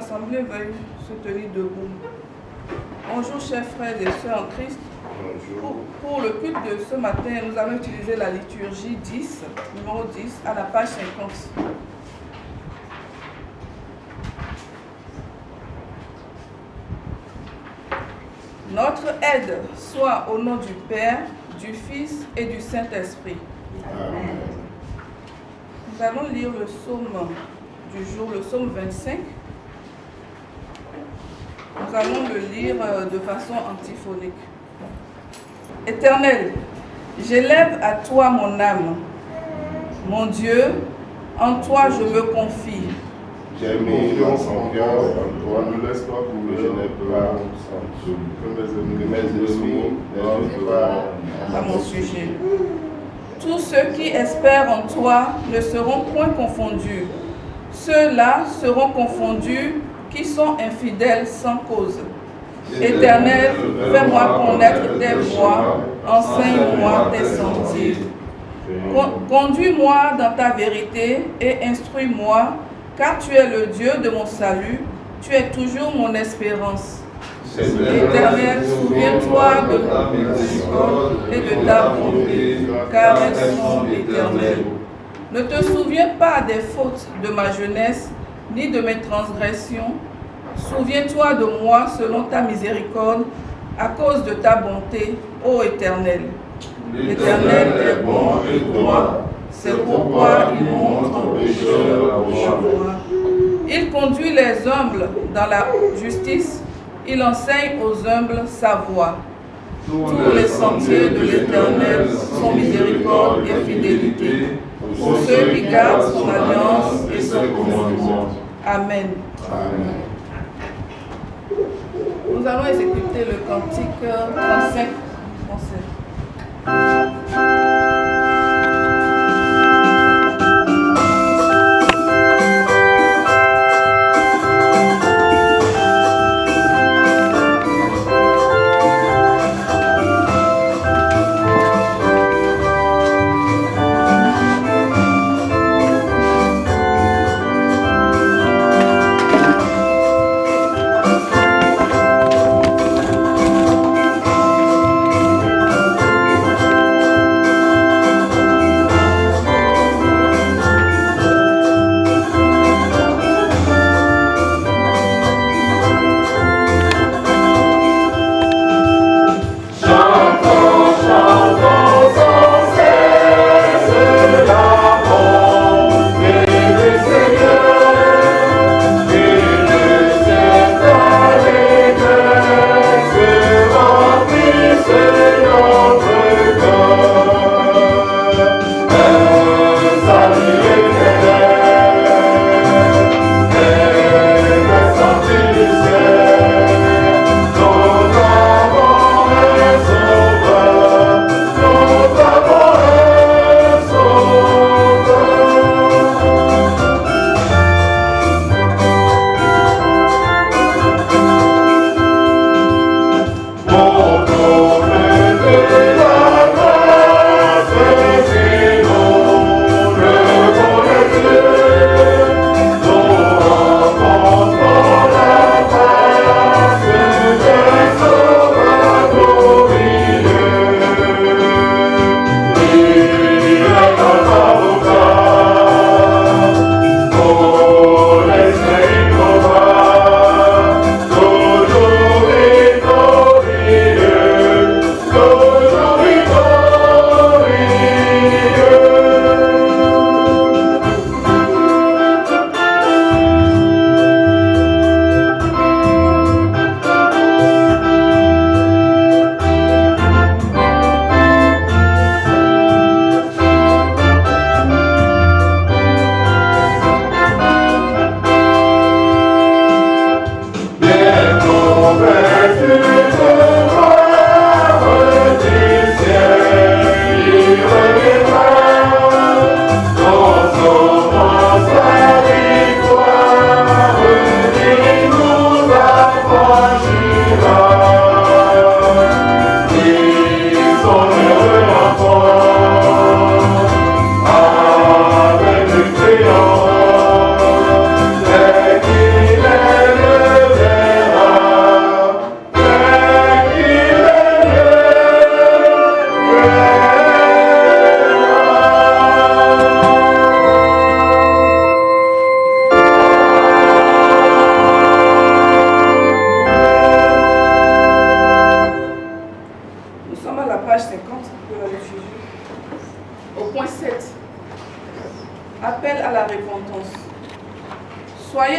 l'Assemblée veuille se tenir debout. Bonjour chers frères et sœurs en Christ. Pour le culte de ce matin, nous allons utiliser la liturgie 10, numéro 10, à la page 50. Notre aide soit au nom du Père, du Fils et du Saint-Esprit. Amen. Nous allons lire le psaume du jour, le psaume 25. Nous allons le lire de façon antiphonique. Éternel, j'élève à toi mon âme. Mon Dieu, en toi je me confie. J'ai confiance en cœur, en toi, ne laisse pas pour que je n'ai pas que mes ennemis n'aient pas à mon sujet. Tous ceux qui espèrent en toi ne seront point confondus. Ceux-là seront confondus qui sont infidèles sans cause. Éternel, fais-moi connaître tes voies, enseigne-moi tes sentiers. Conduis-moi dans ta vérité et instruis-moi, car tu es le Dieu de mon salut, tu es toujours mon espérance. Éternel, souviens-toi de ta miséricorde et de ta bonté, car elles sont éternelles. Ne te souviens pas des fautes de ma jeunesse, ni de mes transgressions. Souviens-toi de moi selon ta miséricorde, à cause de ta bonté, ô Éternel. L'Éternel est bon et droit, c'est pourquoi il montre aux pécheurs la voie. Il conduit les humbles dans la justice, il enseigne aux humbles sa voie. Tous les sentiers de l'Éternel sont miséricorde et fidélité pour ceux qui gardent son alliance et son commandement. Amen. Amen. Nous allons exécuter le cantique 35 français. Amen.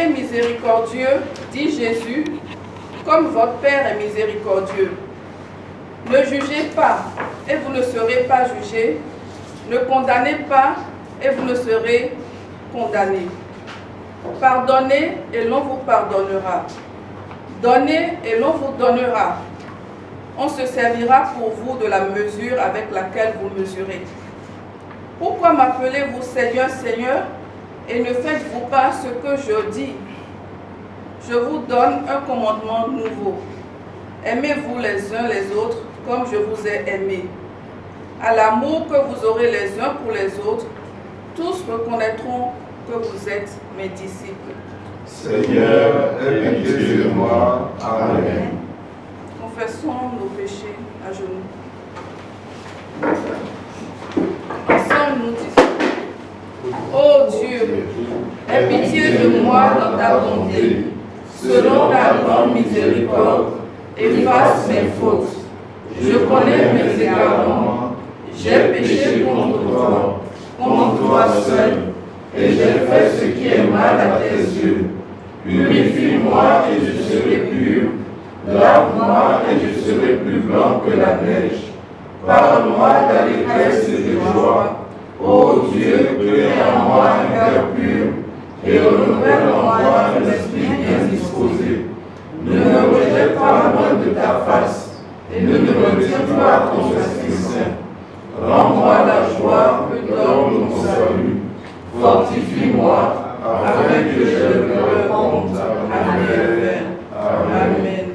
Soyez miséricordieux, dit Jésus, comme votre Père est miséricordieux. Ne jugez pas, et vous ne serez pas jugés. Ne condamnez pas, et vous ne serez condamnés. Pardonnez, et l'on vous pardonnera. Donnez, et l'on vous donnera. On se servira pour vous de la mesure avec laquelle vous mesurez. Pourquoi m'appelez-vous Seigneur, Seigneur, et ne faites-vous pas ce que je dis? Je vous donne un commandement nouveau. Aimez-vous les uns les autres comme je vous ai aimés. À l'amour que vous aurez les uns pour les autres, tous reconnaîtront que vous êtes mes disciples. Seigneur, aie pitié de moi. Amen. Confessons nos péchés à genoux. Ensemble, nous disons: Ô Dieu, aie pitié de moi dans ta bonté, selon ta grande miséricorde, efface mes fautes. Je connais mes égarements, j'ai péché contre toi seul, et j'ai fait ce qui est mal à tes yeux. Purifie-moi et je serai pur, lave-moi et je serai plus blanc que la neige. Parle-moi d'allégresse et de joie. Ô Dieu, crée en moi un cœur pur, et renouvelle en moi un esprit bien disposé. Ne me rejette pas loin de ta face, et ne me retiens pas ton Esprit Saint. Rends-moi la joie que donne ton salut. Fortifie-moi, afin que je me rencontre. Amen. Amen.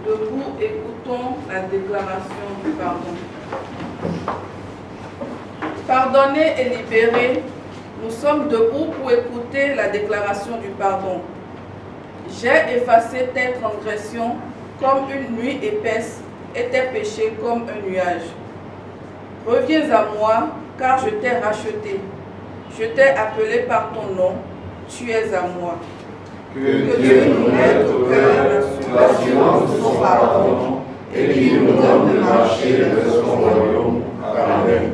Debout, écoutons la déclaration du pardon. Pardonnés et libérés, nous sommes debout pour écouter la déclaration du pardon. J'ai effacé tes transgressions comme une nuit épaisse et tes péchés comme un nuage. Reviens à moi, car je t'ai racheté. Je t'ai appelé par ton nom, tu es à moi. Que Dieu nous mette au cœur l'assurance de son pardon et qu'il nous donne de marcher vers son royaume. Amen.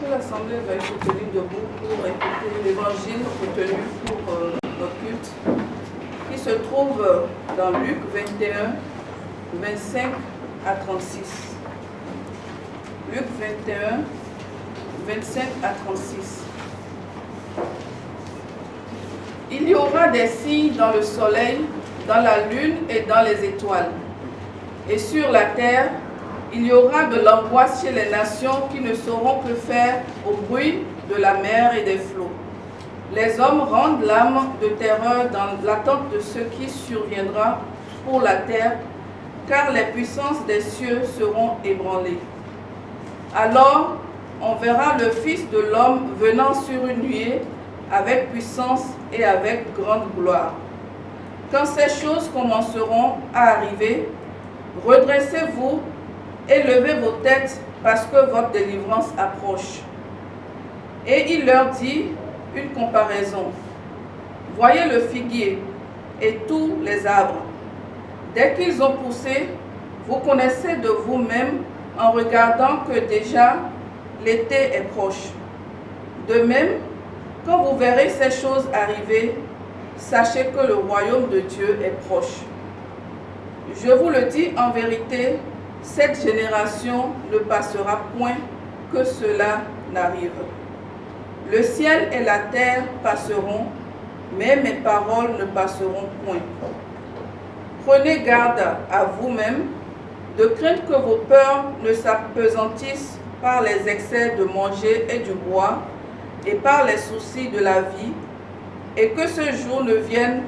Que l'Assemblée va se tenir debout pour écouter l'évangile retenu pour notre culte, qui se trouve dans Luc 21, 25 à 36. Luc 21, 25 à 36. Il y aura des signes dans le soleil, dans la lune et dans les étoiles. Et sur la terre, il y aura de l'angoisse chez les nations qui ne sauront que faire au bruit de la mer et des flots. Les hommes rendent l'âme de terreur dans l'attente de ce qui surviendra pour la terre, car les puissances des cieux seront ébranlées. Alors, on verra le Fils de l'homme venant sur une nuée avec puissance et avec grande gloire. Quand ces choses commenceront à arriver, redressez-vous et levez vos têtes parce que votre délivrance approche. Et il leur dit une comparaison. Voyez le figuier et tous les arbres. Dès qu'ils ont poussé, vous connaissez de vous-même en regardant que déjà l'été est proche. De même, quand vous verrez ces choses arriver, sachez que le royaume de Dieu est proche. Je vous le dis en vérité, cette génération ne passera point que cela n'arrive. Le ciel et la terre passeront, mais mes paroles ne passeront point. Prenez garde à vous-même, de crainte que vos peurs ne s'apesantissent par les excès de manger et du boire, et par les soucis de la vie, et que ce jour ne vienne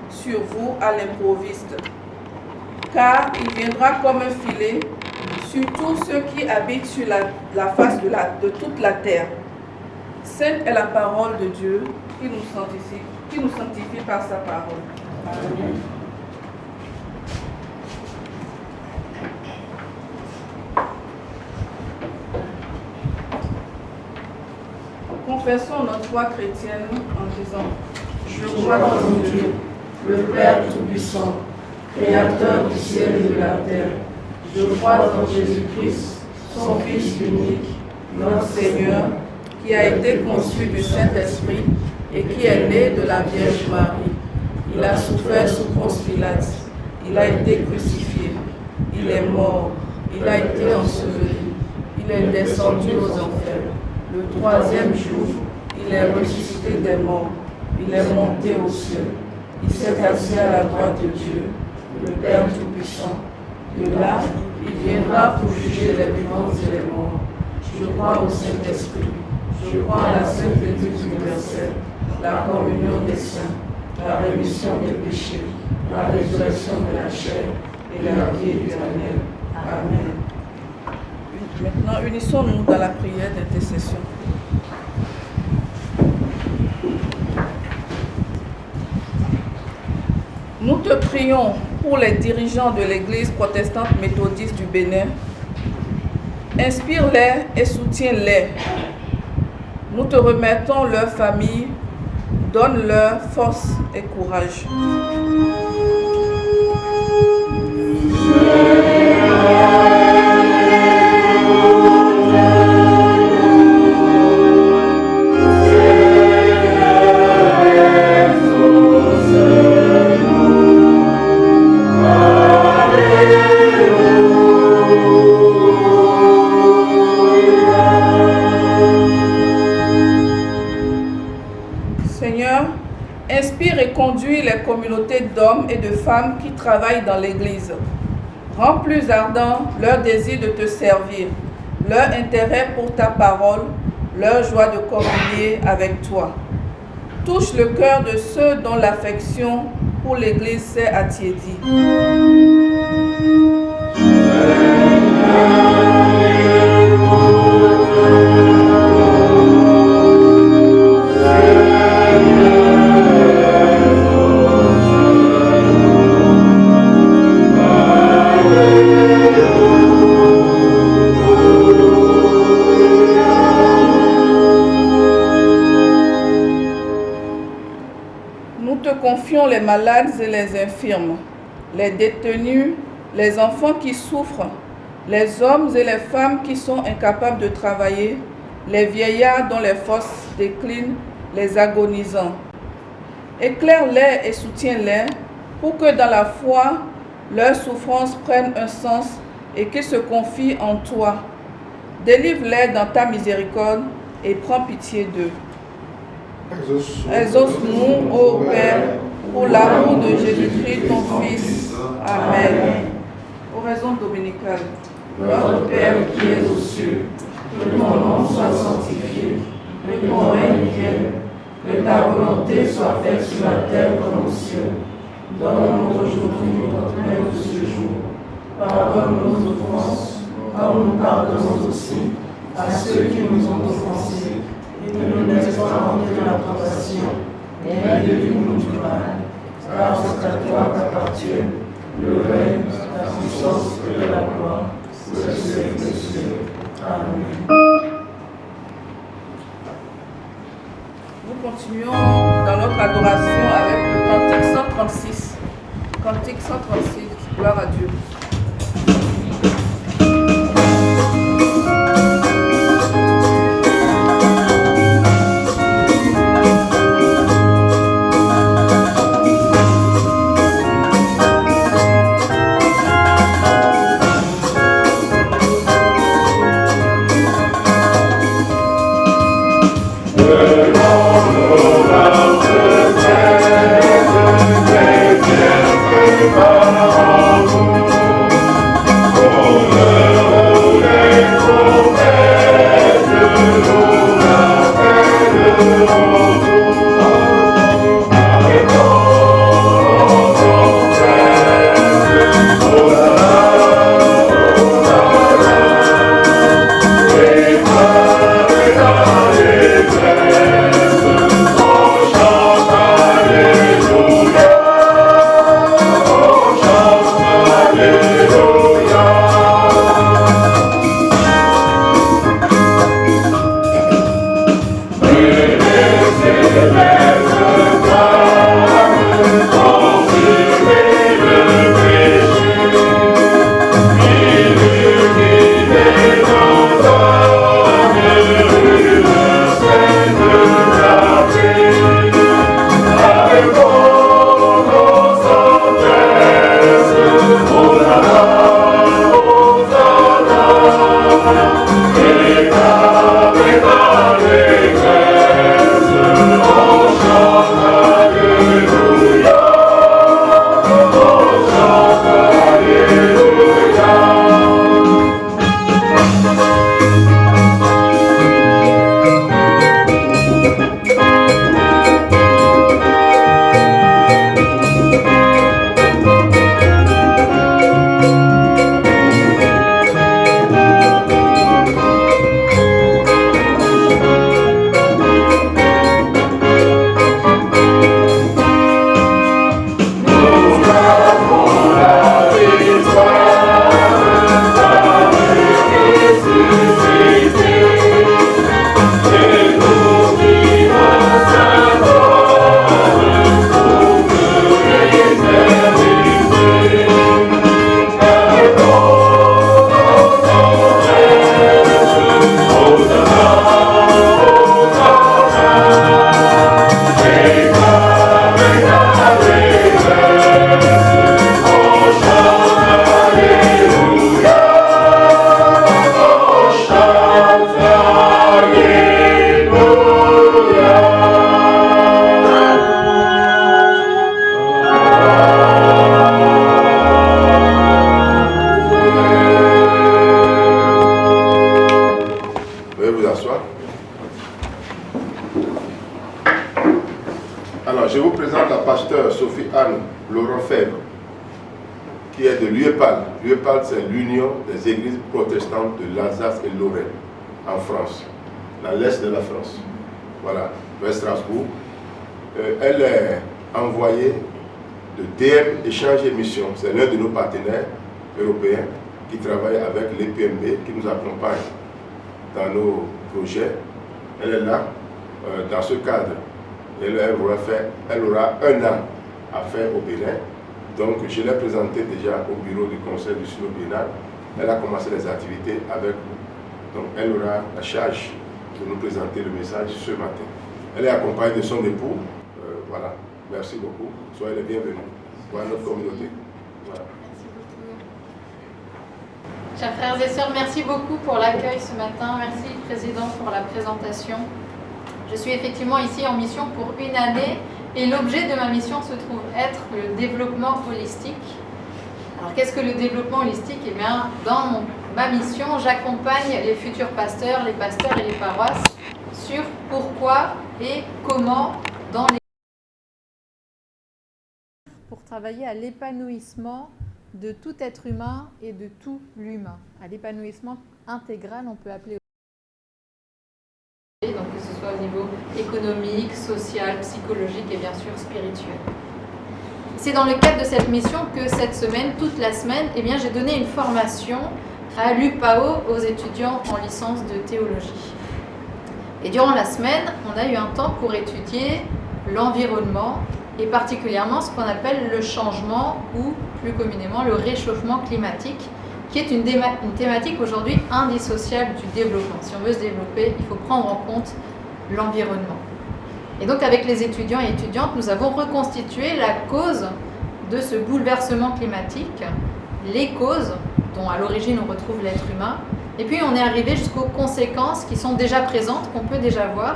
sur vous à l'improviste. Car il viendra comme un filet sur tous ceux qui habitent sur la face de toute la terre. Sainte est la parole de Dieu qui nous sanctifie par sa parole. Amen. Confessons notre foi chrétienne en disant: Je crois en Dieu, le Père Tout-Puissant, Créateur du ciel et de la terre. Je crois en Jésus-Christ, son Fils unique, notre Seigneur, qui a été conçu du Saint-Esprit, et qui est né de la Vierge Marie. Il a souffert sous Ponce Pilate. Il a été crucifié. Il est mort. Il a été enseveli. Il est descendu aux enfers. Le troisième jour, il est ressuscité des morts. Il est monté aux cieux. Il s'est assis à la droite de Dieu, le Père Tout-Puissant. De là, il viendra pour juger les vivants et les morts. Je crois au Saint-Esprit. Je crois à la Sainte Église universelle, la communion des saints, la rémission des péchés, la résurrection de la chair et la vie éternelle. Amen. Maintenant, unissons-nous dans la prière d'intercession. Nous te prions pour les dirigeants de l'Église protestante méthodiste du Bénin. Inspire-les et soutiens-les. Nous te remettons leurs familles. Donne-leur force et courage. Inspire et conduis les communautés d'hommes et de femmes qui travaillent dans l'Église. Rends plus ardent leur désir de te servir, leur intérêt pour ta parole, leur joie de communier avec toi. Touche le cœur de ceux dont l'affection pour l'Église s'est attiédie. Confions les malades et les infirmes, les détenus, les enfants qui souffrent, les hommes et les femmes qui sont incapables de travailler, les vieillards dont les forces déclinent, les agonisants. Éclaire-les et soutiens-les pour que dans la foi, leurs souffrances prennent un sens et qu'ils se confient en toi. Délivre-les dans ta miséricorde et prends pitié d'eux. Exauce-nous, ô Père, pour l'amour de Jésus-Christ, ton Fils. Amen. Oraison dominicale. Notre Père qui es aux cieux, que ton nom soit sanctifié, que ton règne vienne, que ta volonté soit faite sur la terre comme au ciel. Donne-nous aujourd'hui notre pain de ce jour. Pardonne nos offenses, comme nous pardonnons aussi à ceux qui nous ont offensés. Et ne nous laisse pas entrer dans la tentation, mais délivre-nous du mal. Car c'est à toi qu'appartiennent le règne, la puissance et la gloire, pour le siècle des siècles. Amen. Nous continuons dans notre adoration avec le cantique 136. Cantique 136, gloire à Dieu. Para vous présente la pasteur Sophie-Anne Laurent Fèvre, qui est de l'UEPAL. L'UEPAL, c'est l'Union des Églises protestantes de l'Alsace et Lorraine, en France, dans l'est de la France. Voilà, vers Strasbourg. Elle est envoyée de DM Échange et Mission. C'est l'un de nos partenaires européens qui travaille avec l'EPMB, qui nous accompagne dans nos projets. Elle est là, dans ce cadre. Elle aura 1 an à faire au Bénin. Donc, je l'ai présentée déjà au bureau du conseil du Sud Bénin. Elle a commencé les activités avec nous. Donc, elle aura la charge de nous présenter le message ce matin. Elle est accompagnée de son époux. Voilà. Merci beaucoup. Soyez les bienvenus pour notre communauté. Voilà. Chers frères et sœurs, merci beaucoup pour l'accueil ce matin. Merci, Président, pour la présentation. Je suis effectivement ici en mission pour 1 année et l'objet de ma mission se trouve être le développement holistique. Alors, qu'est-ce que le développement holistique? Eh bien, dans ma mission, j'accompagne les futurs pasteurs, les pasteurs et les paroisses sur pourquoi et comment dans les... pour travailler à l'épanouissement de tout être humain et de tout l'humain, à l'épanouissement intégral, on peut appeler, donc que ce soit au niveau économique, social, psychologique et bien sûr spirituel. C'est dans le cadre de cette mission que cette semaine, toute la semaine, eh bien, j'ai donné une formation à l'UPAO aux étudiants en licence de théologie. Et durant la semaine, on a eu un temps pour étudier l'environnement et particulièrement ce qu'on appelle le changement ou plus communément le réchauffement climatique, qui est une thématique aujourd'hui indissociable du développement. Si on veut se développer, il faut prendre en compte l'environnement. Et donc avec les étudiants et étudiantes, nous avons reconstitué la cause de ce bouleversement climatique, les causes dont à l'origine on retrouve l'être humain, et puis on est arrivé jusqu'aux conséquences qui sont déjà présentes, qu'on peut déjà voir,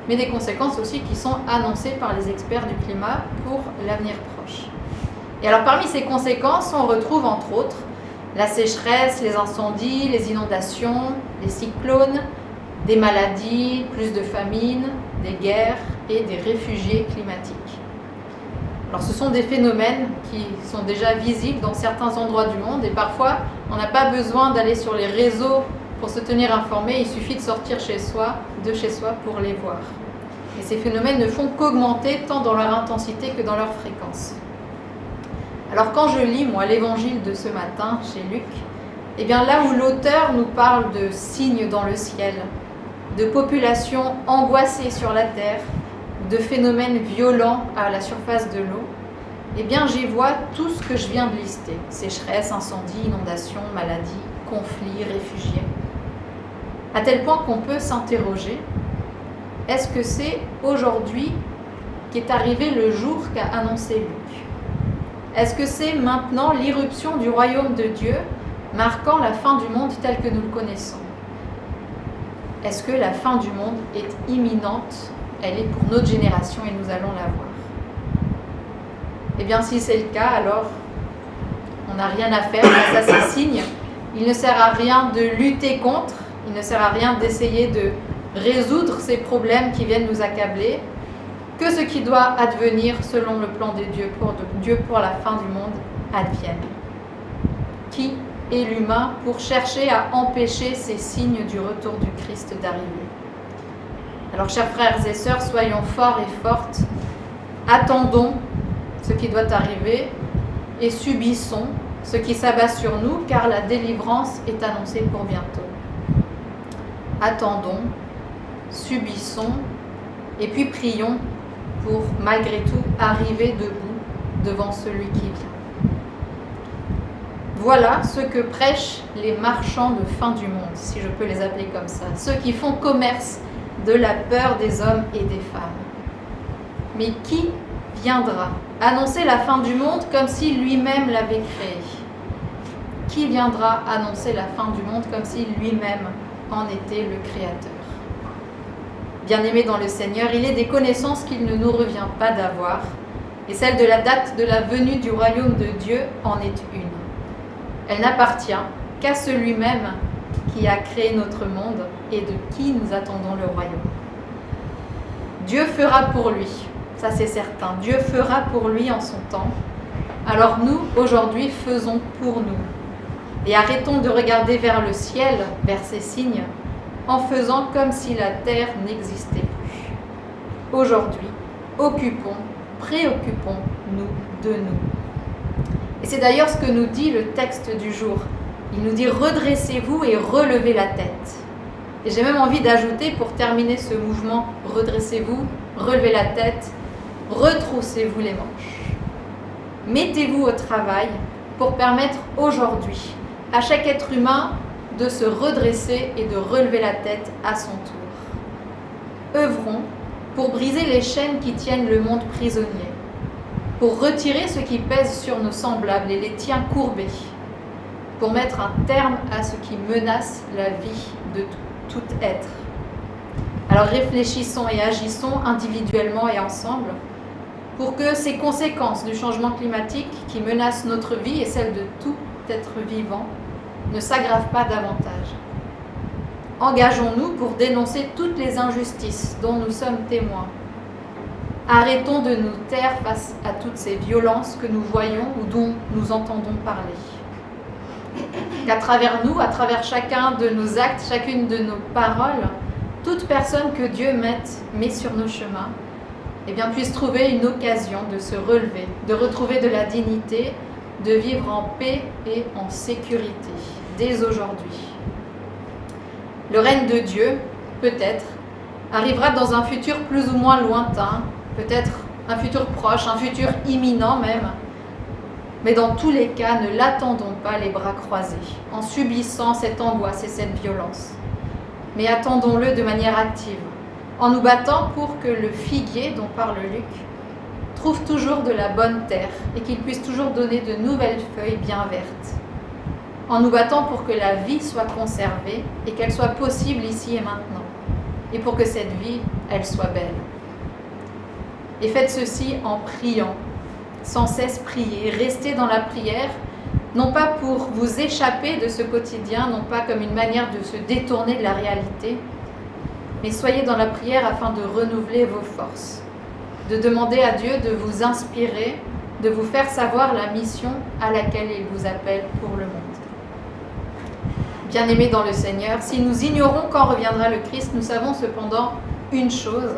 mais des conséquences aussi qui sont annoncées par les experts du climat pour l'avenir proche. Et alors parmi ces conséquences, on retrouve entre autres la sécheresse, les incendies, les inondations, les cyclones, des maladies, plus de famine, des guerres et des réfugiés climatiques. Alors ce sont des phénomènes qui sont déjà visibles dans certains endroits du monde et parfois on n'a pas besoin d'aller sur les réseaux pour se tenir informé, il suffit de sortir de chez soi pour les voir. Et ces phénomènes ne font qu'augmenter tant dans leur intensité que dans leur fréquence. Alors quand je lis, moi, l'évangile de ce matin chez Luc, eh bien là où l'auteur nous parle de signes dans le ciel, de populations angoissées sur la terre, de phénomènes violents à la surface de l'eau, eh bien j'y vois tout ce que je viens de lister. Sécheresse, incendie, inondations, maladies, conflits, réfugiés. À tel point qu'on peut s'interroger, est-ce que c'est aujourd'hui qu'est arrivé le jour qu'a annoncé Luc? Est-ce que c'est maintenant l'irruption du royaume de Dieu, marquant la fin du monde tel que nous le connaissons? Est-ce que la fin du monde est imminente? Elle est pour notre génération et nous allons la voir. Eh bien, si c'est le cas, alors on n'a rien à faire face à ces signes. Il ne sert à rien de lutter contre, il ne sert à rien d'essayer de résoudre ces problèmes qui viennent nous accabler, que ce qui doit advenir selon le plan de Dieu pour la fin du monde advienne. Qui est l'humain pour chercher à empêcher ces signes du retour du Christ d'arriver? Alors, chers frères et sœurs, soyons forts et fortes, attendons ce qui doit arriver et subissons ce qui s'abat sur nous, car la délivrance est annoncée pour bientôt. Attendons, subissons et puis prions pour, malgré tout, arriver debout devant celui qui vient. Voilà ce que prêchent les marchands de fin du monde, si je peux les appeler comme ça, ceux qui font commerce de la peur des hommes et des femmes. Mais qui viendra annoncer la fin du monde comme si lui-même l'avait créé? Qui viendra annoncer la fin du monde comme si lui-même en était le créateur? Bien-aimés dans le Seigneur, il est des connaissances qu'il ne nous revient pas d'avoir, et celle de la date de la venue du royaume de Dieu en est une. Elle n'appartient qu'à celui-même qui a créé notre monde et de qui nous attendons le royaume. Dieu fera pour lui ça c'est certain. Dieu fera pour lui en son temps. Alors nous, aujourd'hui, faisons pour nous. Et arrêtons de regarder vers le ciel, vers ces signes, en faisant comme si la terre n'existait plus. Aujourd'hui, préoccupons-nous de nous. Et c'est d'ailleurs ce que nous dit le texte du jour. Il nous dit « Redressez-vous et relevez la tête ». Et j'ai même envie d'ajouter, pour terminer ce mouvement « Redressez-vous, relevez la tête », retroussez-vous les manches. Mettez-vous au travail pour permettre aujourd'hui à chaque être humain de se redresser et de relever la tête à son tour. Œuvrons pour briser les chaînes qui tiennent le monde prisonnier, pour retirer ce qui pèse sur nos semblables et les tient courbés, pour mettre un terme à ce qui menace la vie de tout être. Alors réfléchissons et agissons individuellement et ensemble pour que ces conséquences du changement climatique qui menacent notre vie et celle de tout être vivant ne s'aggravent pas davantage. Engageons-nous pour dénoncer toutes les injustices dont nous sommes témoins. Arrêtons de nous taire face à toutes ces violences que nous voyons ou dont nous entendons parler. Qu'à travers nous, à travers chacun de nos actes, chacune de nos paroles, toute personne que Dieu met sur nos chemins, eh bien, puisse trouver une occasion de se relever, de retrouver de la dignité, de vivre en paix et en sécurité, dès aujourd'hui. Le règne de Dieu, peut-être, arrivera dans un futur plus ou moins lointain, peut-être un futur proche, un futur imminent même. Mais dans tous les cas, ne l'attendons pas les bras croisés, en subissant cette angoisse et cette violence. Mais attendons-le de manière active, en nous battant pour que le figuier dont parle Luc trouve toujours de la bonne terre et qu'il puisse toujours donner de nouvelles feuilles bien vertes. En nous battant pour que la vie soit conservée et qu'elle soit possible ici et maintenant. Et pour que cette vie, elle soit belle. Et faites ceci en priant, sans cesse prier, restez dans la prière, non pas pour vous échapper de ce quotidien, non pas comme une manière de se détourner de la réalité, mais soyez dans la prière afin de renouveler vos forces, de demander à Dieu de vous inspirer, de vous faire savoir la mission à laquelle il vous appelle pour le monde. Bien-aimés dans le Seigneur, si nous ignorons quand reviendra le Christ, nous savons cependant une chose,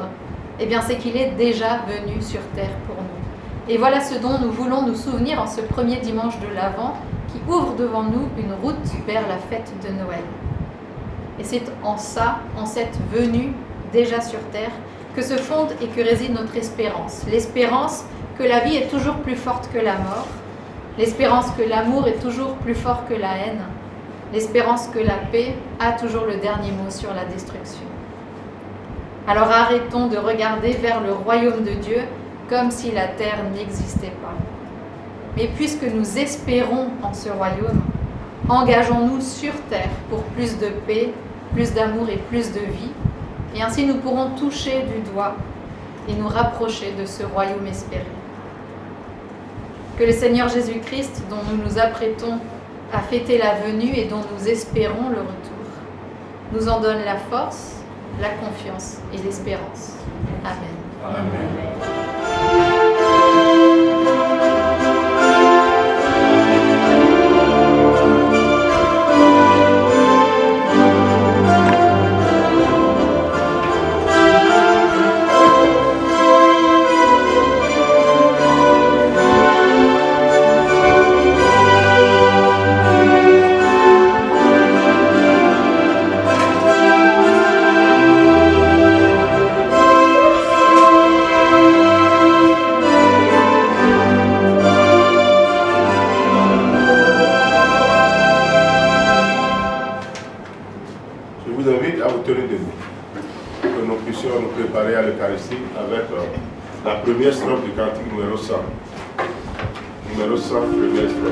eh bien c'est qu'il est déjà venu sur terre pour nous. Et voilà ce dont nous voulons nous souvenir en ce premier dimanche de l'Avent, qui ouvre devant nous une route vers la fête de Noël. Et c'est en ça, en cette venue déjà sur terre, que se fonde et que réside notre espérance. L'espérance que la vie est toujours plus forte que la mort, l'espérance que l'amour est toujours plus fort que la haine, l'espérance que la paix a toujours le dernier mot sur la destruction. Alors arrêtons de regarder vers le royaume de Dieu comme si la terre n'existait pas. Mais puisque nous espérons en ce royaume, engageons-nous sur terre pour plus de paix, plus d'amour et plus de vie, et ainsi nous pourrons toucher du doigt et nous rapprocher de ce royaume espéré. Que le Seigneur Jésus-Christ, dont nous nous apprêtons à fêter la venue et dont nous espérons le retour, nous en donne la force, la confiance et l'espérance. Amen. Amen. À l'Eucharistie avec la première strophe du cantique numéro 100. Numéro 100, première strophe.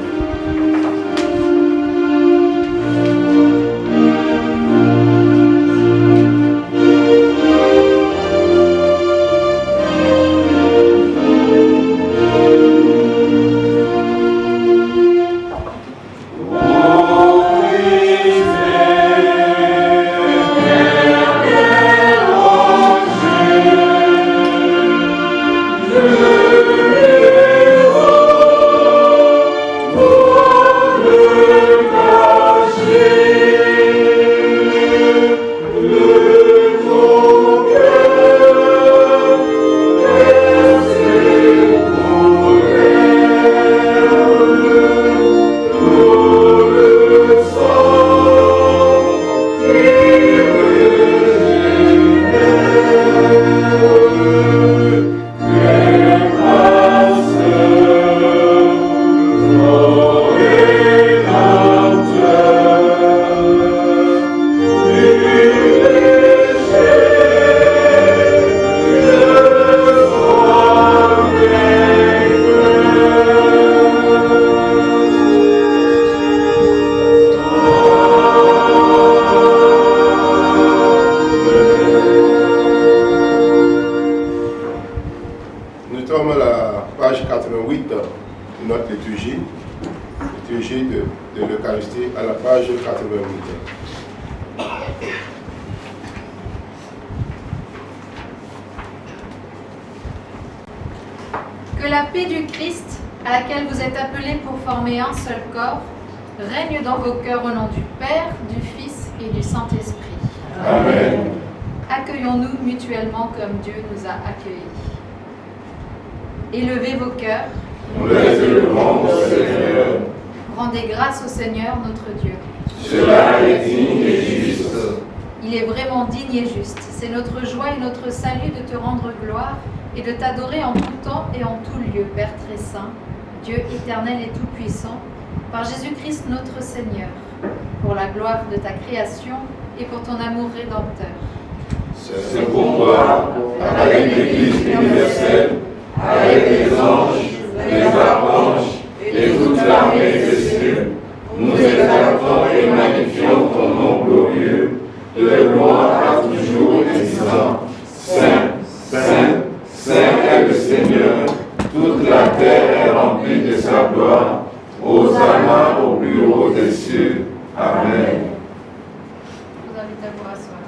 page 88 de notre liturgie de l'Eucharistie, à la page 88. Que la paix du Christ, à laquelle vous êtes appelés pour former un seul corps, règne dans vos cœurs au nom du Père, du Fils et du Saint-Esprit. Amen. Accueillons-nous mutuellement comme Dieu nous a accueillis. Élevez vos cœurs. Nous les élevons au Seigneur. Rendez grâce au Seigneur notre Dieu. Cela est digne et juste. Il est vraiment digne et juste. C'est notre joie et notre salut de te rendre gloire et de t'adorer en tout temps et en tout lieu, Père très saint, Dieu éternel et tout-puissant, par Jésus-Christ notre Seigneur, pour la gloire de ta création et pour ton amour rédempteur. C'est pourquoi, avec l'Église universelle, avec les anges, les archanges et toute l'armée des cieux, nous exaltons et magnifions ton nom glorieux, de gloire à toujours et disant, Saint, Saint, Saint est le Seigneur, toute la terre est remplie de sa gloire, Hosanna au plus haut des cieux. Amen. Je vous invite à vous rasseoir.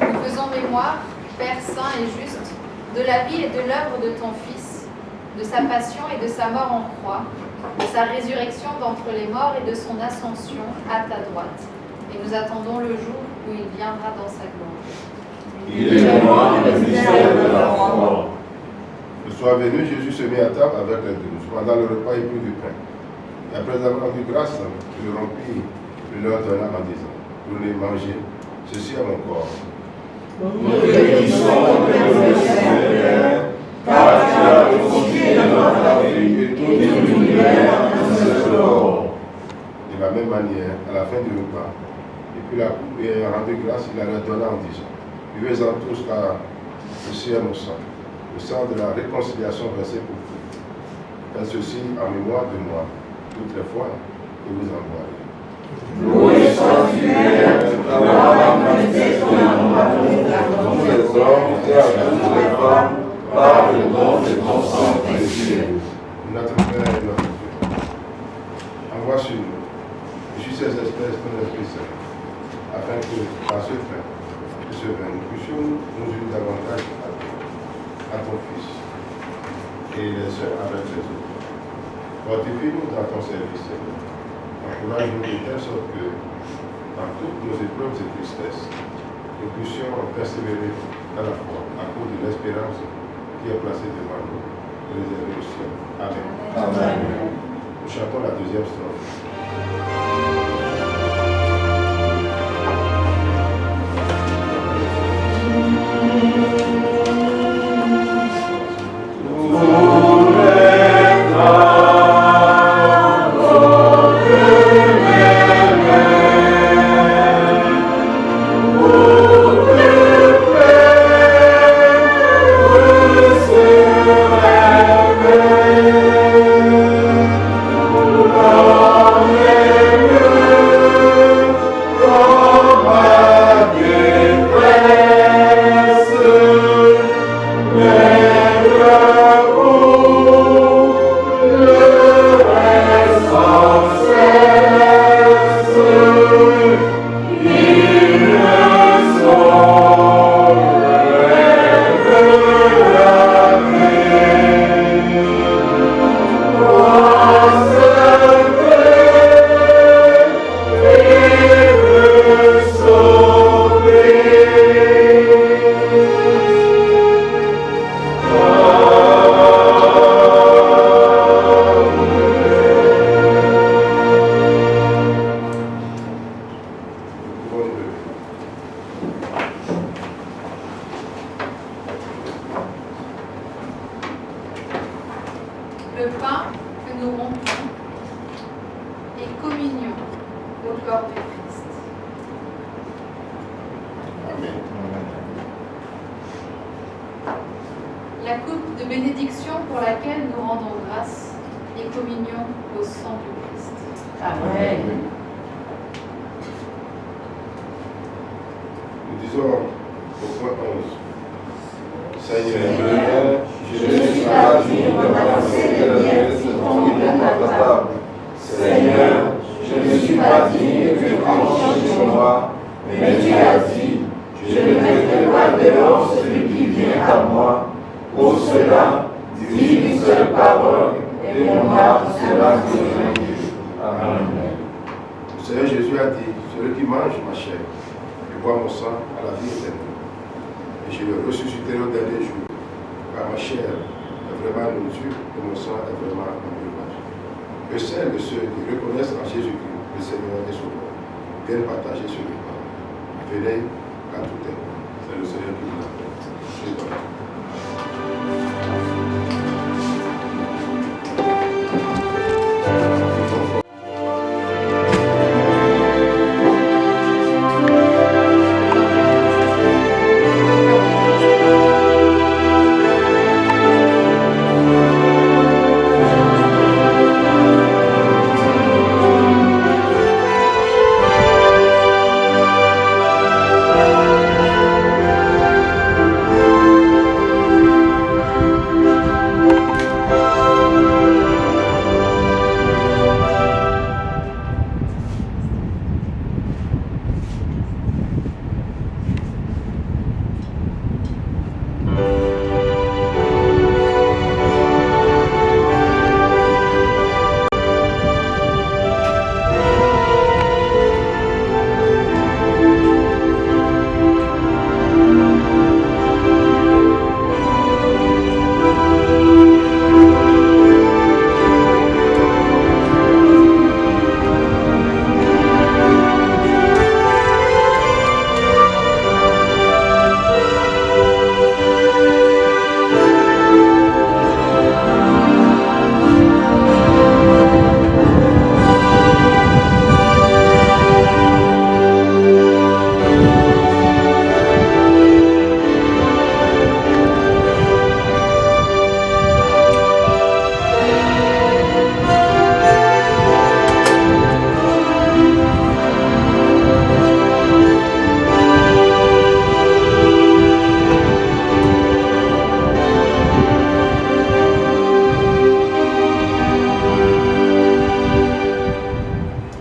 Nous faisons mémoire, Père saint et juste, de la vie et de l'œuvre de ton Fils, de sa passion et de sa mort en croix, de sa résurrection d'entre les morts et de son ascension à ta droite. Et nous attendons le jour où il viendra dans sa gloire. Il est moment le mystère de la foi. Le soir venu, Jésus se mit à table avec les 12. Pendant le repas, il prit du pain. Et après avoir rendu grâce, il le rompit, il leur donna en disant, prenez, mangez, ceci est mon corps. Nous te bénissons, le Seigneur, car tu as constitué notre vie et toute l'univers dans ce corps. De la même manière, à la fin du repas, il prit la coupe et ayant rendu grâce, il la leur donna en disant, buvez-en tous, car ceci est mon sang, le sang de la réconciliation versé pour vous. Faites ceci en mémoire de moi, toutes les fois que vous en boirez. Loué sois-tu, Père, d'avoir manifesté ton amour à tous les hommes et à toutes les femmes, par le don de ton sang précieux. Notre Père et notre Dieu, envoie sur nous, juste ces espèces de l'Esprit Saint, afin que, par ce pain et ce vin, nous puissions nous unir davantage à ton Fils et les uns avec les autres. Fortifie-nous dans ton service, Seigneur. Encourage-nous de telle sorte que, dans toutes nos épreuves et tristesses, nous puissions persévérer dans la foi à cause de l'espérance qui est placée devant nous, réservée au ciel. Amen. Amen. Nous chantons la deuxième strophe. Le pain que nous rompons et communion au corps du Christ. Amen. La coupe de bénédiction pour laquelle nous rendons grâce et communion au sang du Christ. Amen. Nous disons au point 11. Seigneur, je ne suis pas digne de ramasser les miettes qui tombent de ta table. Seigneur, je ne suis pas digne que tu entres chez moi, mais tu as dit, je ne mettrai pas dehors celui qui vient à moi. Pour cela, dis une seule parole, et mon âme sera guérie. Amen. Le Seigneur Jésus a dit, celui qui mange ma chair et boit mon sang a la vie éternelle. Et je le ressusciterai au dernier jour, car ma chair est vraiment nourriture et mon sang est vraiment un breuvage. Que celles de ceux qui reconnaissent en Jésus-Christ le Seigneur et Sauveur viennent partager ce repas. Venez à tout temps. C'est le Seigneur qui vous appelle.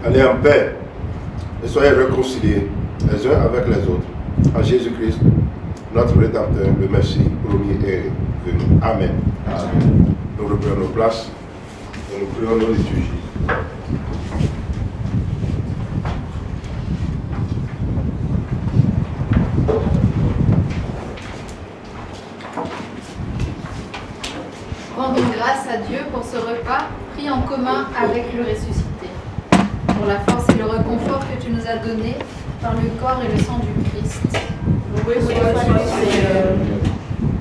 Allez en paix et soyez réconciliés les uns avec les autres. En Jésus-Christ, notre Rédempteur, le Messie promis est venu. Amen. Amen. Nous reprenons nos places et nous prions nos liturgies. Rendons grâce à Dieu pour ce repas pris en commun avec le ressuscité, pour la force et le réconfort que tu nous as donné par le corps et le sang du Christ. Loué soit le Seigneur.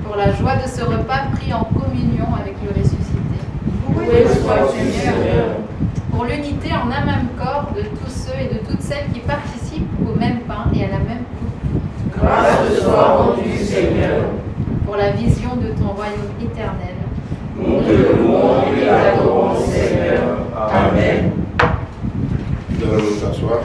Pour la joie de ce repas pris en communion avec le ressuscité. Loué soit le Seigneur. Pour l'unité en un même corps de tous ceux et de toutes celles qui participent au même pain et à la même coupe. Grâce te soit rendue, Seigneur. Pour la vision de ton royaume éternel. Nous te louons et t'adorons, Seigneur. Amen. Nous allons nous asseoir.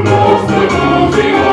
Nostre musica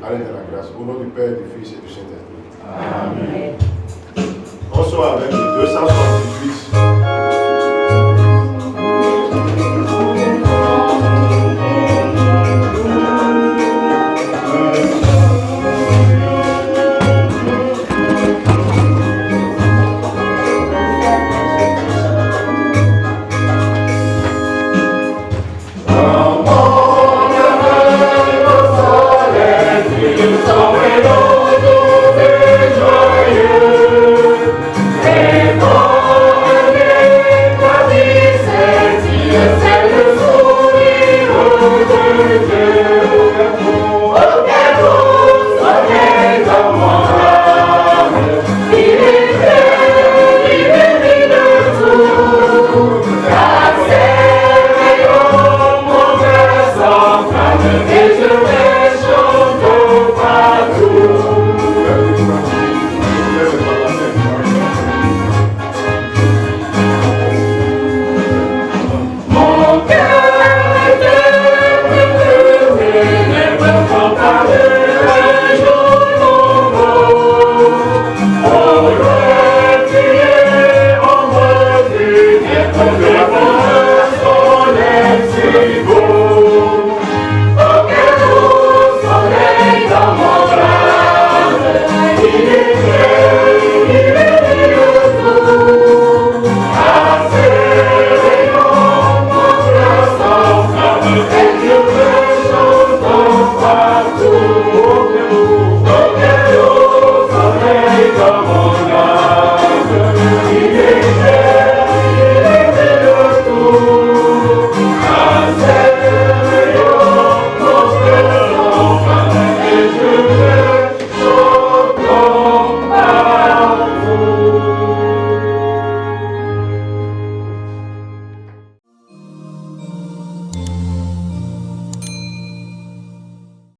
Allez dans la grâce. Au nom du Père, du Fils et du Saint-Esprit. Amen. On soit avec le 278.